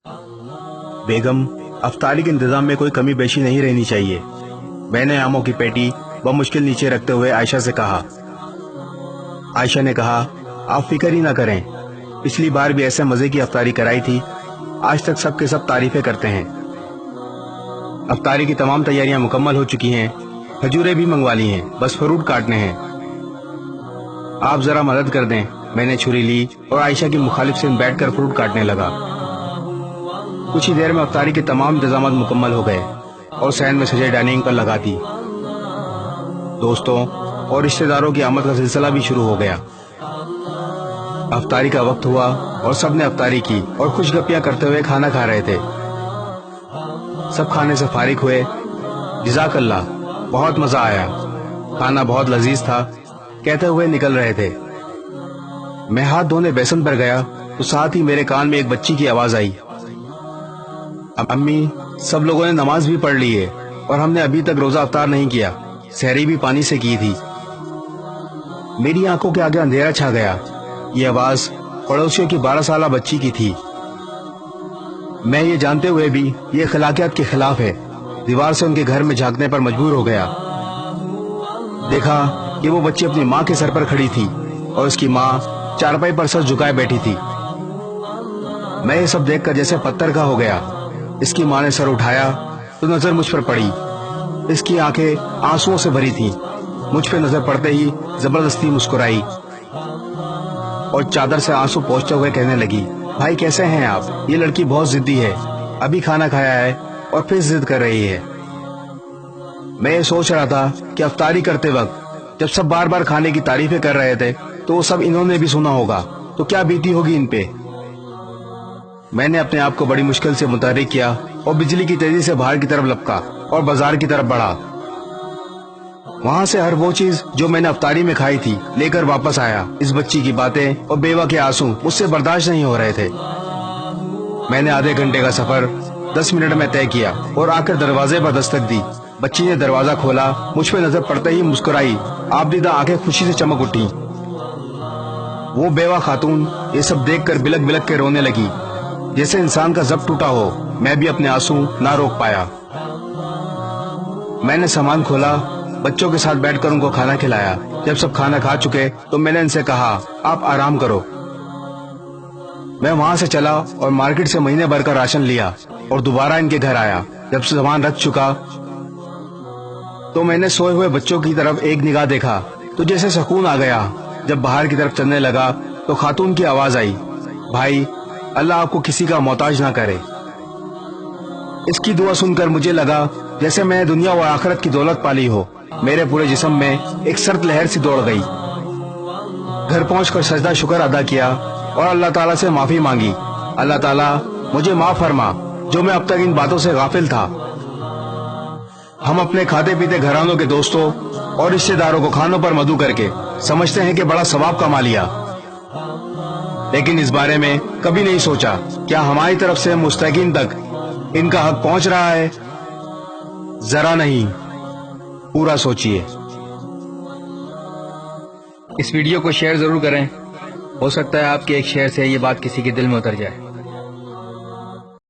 बेगम, अफ्तारी के इंतजाम में कोई कमी बेशी नहीं रहनी चाहिए। मैंने आमों की पेटी बमुश्किल नीचे रखते हुए आयशा से कहा। आयशा ने कहा, आप फिक्र ही ना करें, पिछली बार भी ऐसे मजे की अफ्तारी कराई थी, आज तक सब के सब तारीफें करते हैं। अफ्तारी की तमाम तैयारियां मुकम्मल हो चुकी हैं, खजूरें भी मंगवा ली हैं, बस फ्रूट काटने हैं। आप जरा मदद कर दें। मैंने छुरी ली और आयशा की मुखालिफ से बैठकर फ्रूट काटने लगा। कुछ ही देर में अफ्तारी के तमाम इंतजाम मुकम्मल हो गए और सैन में सजे डाइनिंग पर लगा दी। दोस्तों और रिश्तेदारों की आमद का सिलसिला भी शुरू हो गया। अफ्तारी का वक्त हुआ और सब ने अफ्तारी की और खुशगपियां करते हुए खाना खा रहे थे। सब खाने से फारिग हुए। जज़ाकल्लाह, बहुत मजा आया, खाना बहुत लजीज था, कहते हुए निकल रहे थे। मैं हाथ धोने बेसन पर गया तो साथ ही मेरे कान में एक बच्ची की आवाज आई। अम्मी, सब लोगों ने नमाज भी पढ़ ली है और हमने अभी तक रोजा अफ्तार नहीं किया, सहरी भी पानी से की थी। मेरी आंखों के आगे अंधेरा छा गया। ये आवाज पड़ोसियों की 12 साल बच्ची की थी। मैं ये जानते हुए भी ये अखलाकियात के खिलाफ है, दीवार से उनके घर में झांकने पर मजबूर हो गया। देखा कि वो बच्ची अपनी माँ के सर पर खड़ी थी और उसकी माँ चारपाई पर सर झुकाए बैठी थी। मैं ये सब देखकर जैसे पत्थर का हो गया। इसकी माँ ने सर उठाया तो नजर मुझ पर पड़ी। इसकी आंखें आंसुओं से भरी थीं। मुझ पे नजर पड़ते ही जबरदस्ती मुस्कुराई और चादर से आंसू पोंछते हुए कहने लगी, भाई कैसे हैं आप? ये लड़की बहुत जिद्दी है, अभी खाना खाया है और फिर जिद कर रही है। मैं ये सोच रहा था कि अफ्तारी करते वक्त जब सब बार बार खाने की तारीफें कर रहे थे तो वो सब इन्होंने भी सुना होगा, तो क्या बीती होगी इन पे। मैंने अपने आप को बड़ी मुश्किल से मुतहर्रिक किया और बिजली की तेजी से बाहर की तरफ लपका और बाजार की तरफ बढ़ा। वहां से हर वो चीज जो मैंने अफ्तारी में खाई थी लेकर वापस आया। इस बच्ची की बातें और बेवा के आंसू मुझसे बर्दाश्त नहीं हो रहे थे। मैंने आधे घंटे का सफर 10 मिनट में तय किया और आकर दरवाजे पर दस्तक दी। बच्ची ने दरवाजा खोला, मुझ पे नजर पड़ते ही मुस्कुराई, आबदीदा आंखें खुशी से चमक उठी। वो बेवा खातून ये सब देखकर बिलक बिलक के रोने लगी, जैसे इंसान का जब्त टूटा हो। मैं भी अपने आंसू ना रोक पाया। मैंने सामान खोला, बच्चों के साथ बैठकर उनको खाना खिलाया। जब सब खाना खा चुके तो मैंने इनसे कहा, आप आराम करो। मैं वहां से चला और मार्केट से महीने भर का राशन लिया और दोबारा इनके घर आया। जब सामान रख चुका तो मैंने सोए हुए बच्चों की तरफ एक निगाह देखा तो जैसे सुकून आ गया। जब बाहर की तरफ चलने लगा तो खातून की आवाज आई, भाई अल्लाह आपको किसी का मोहताज ना करे। इसकी दुआ सुनकर मुझे लगा जैसे मैं दुनिया और आखिरत की दौलत पाली हो। मेरे पूरे जिस्म में एक सर्द लहर सी दौड़ गई। घर पहुंचकर सजदा शुक्र अदा किया और अल्लाह ताला से माफी मांगी। अल्लाह ताला मुझे माफ फरमा जो मैं अब तक इन बातों से गाफिल था। हम अपने खाते पीते घरानों के दोस्तों और रिश्तेदारों को खानों पर मदू करके समझते हैं कि बड़ा सवाब कमा लिया, लेकिन इस बारे में कभी नहीं सोचा क्या हमारी तरफ से मुस्तकीन तक इनका हक पहुंच रहा है। जरा नहीं, पूरा सोचिए। इस वीडियो को शेयर जरूर करें, हो सकता है आपके एक शेयर से ये बात किसी के दिल में उतर जाए।